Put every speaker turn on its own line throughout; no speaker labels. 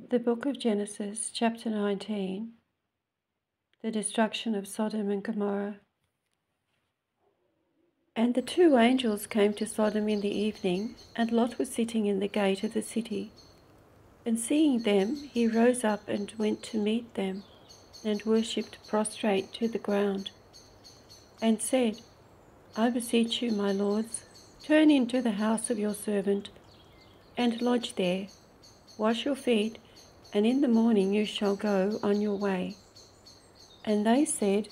The book of Genesis, chapter 19, the destruction of Sodom and Gommorah. And the two angels came to Sodom in the evening, and Lot was sitting in the gate of the city. And seeing them, he rose up and went to meet them, and worshipped prostrate to the ground, and said, I beseech you, my lords, turn into the house of your servant, and lodge there. Wash your feet, and in the morning you shall go on your way. And they said,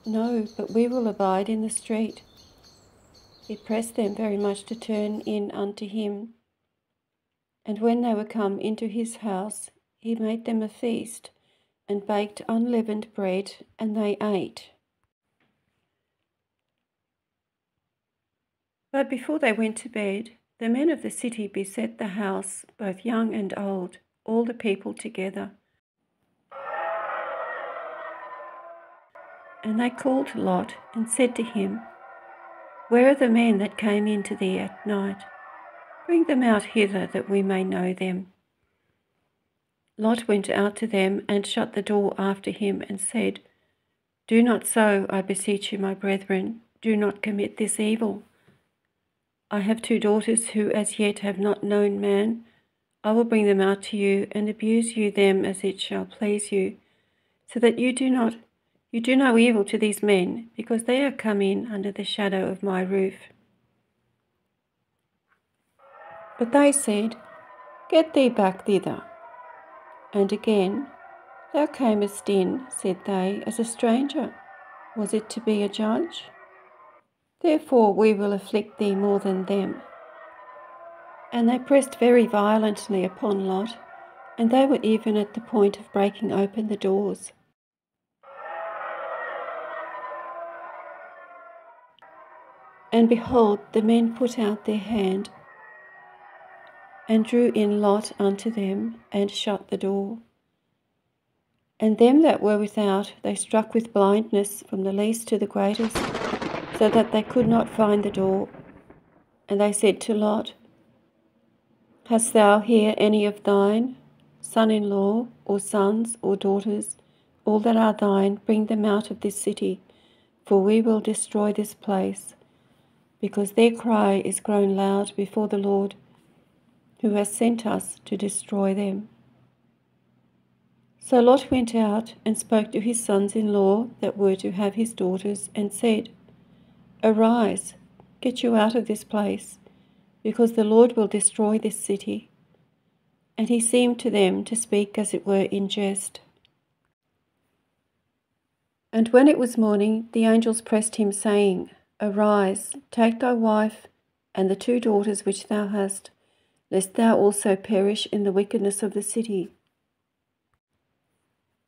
No, but we will abide in the street. He pressed them very much to turn in unto him. And when they were come into his house, he made them a feast, and baked unleavened bread, and they ate. But before they went to bed, the men of the city beset the house, both young and old, all the people together. And they called Lot, and said to him, Where are the men that came in to thee at night? Bring them out hither, that we may know them. Lot went out to them, and shut the door after him, and said, Do not so, I beseech you, my brethren, do not commit this evil. I have two daughters who as yet have not known man. I will bring them out to you, and abuse you them as it shall please you, so that you do no evil to these men, because they are come in under the shadow of my roof. But they said, Get thee back thither. And again, Thou camest in, said they, as a stranger. Was it to be a judge? Therefore we will afflict thee more than them. And they pressed very violently upon Lot, and they were even at the point of breaking open the doors. And behold, the men put out their hand, and drew in Lot unto them, and shut the door. And them that were without they struck with blindness from the least to the greatest, so that they could not find the door. And they said to Lot, Hast thou here any of thine, son-in-law, or sons, or daughters, all that are thine, bring them out of this city, for we will destroy this place, because their cry is grown loud before the Lord, who has sent us to destroy them. So Lot went out and spoke to his sons-in-law that were to have his daughters, and said, Arise, get you out of this place, because the Lord will destroy this city. And he seemed to them to speak as it were in jest. And when it was morning, the angels pressed him, saying, Arise, take thy wife and the two daughters which thou hast, lest thou also perish in the wickedness of the city.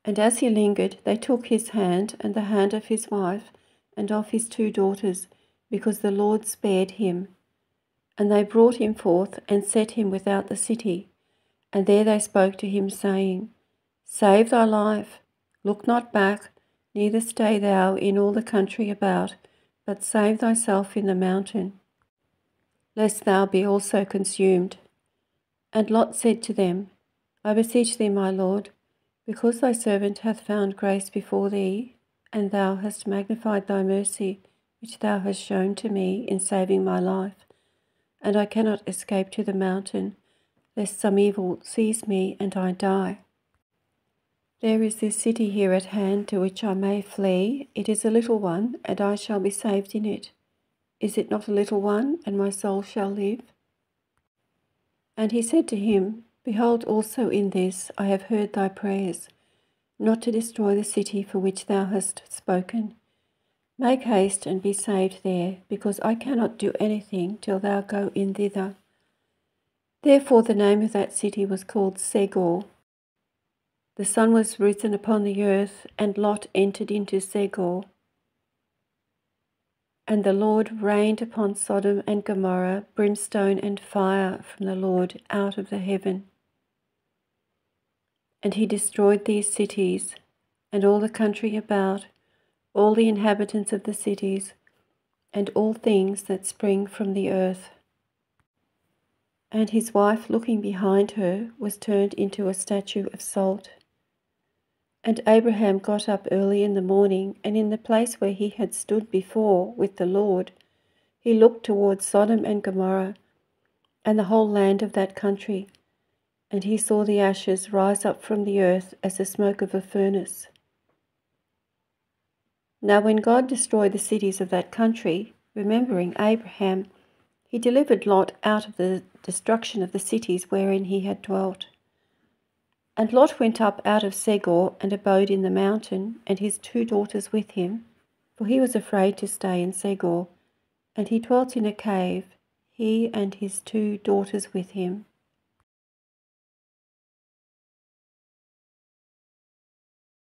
And as he lingered, they took his hand and the hand of his wife and of his two daughters, because the Lord spared him. And they brought him forth and set him without the city. And there they spoke to him, saying, Save thy life, look not back, neither stay thou in all the country about, but save thyself in the mountain, lest thou be also consumed. And Lot said to them, I beseech thee, my Lord, because thy servant hath found grace before thee, and thou hast magnified thy mercy, which thou hast shown to me in saving my life, and I cannot escape to the mountain, lest some evil seize me and I die. There is this city here at hand to which I may flee. It is a little one, and I shall be saved in it. Is it not a little one, and my soul shall live? And he said to him, Behold, also in this I have heard thy prayers, not to destroy the city for which thou hast spoken. Make haste and be saved there, because I cannot do anything till thou go in thither. Therefore the name of that city was called Segor. The sun was risen upon the earth, and Lot entered into Segor. And the Lord rained upon Sodom and Gomorrah brimstone and fire from the Lord out of the heaven. And he destroyed these cities, and all the country about, all the inhabitants of the cities, and all things that spring from the earth. and his wife, looking behind her, was turned into a statue of salt. And Abraham got up early in the morning, and in the place where he had stood before with the Lord, he looked towards Sodom and Gommorah and the whole land of that country, and he saw the ashes rise up from the earth as the smoke of a furnace. Now when God destroyed the cities of that country, remembering Abraham, he delivered Lot out of the destruction of the cities wherein he had dwelt. And Lot went up out of Segor and abode in the mountain, and his 2 daughters with him, for he was afraid to stay in Segor, and he dwelt in a cave, he and his 2 daughters with him.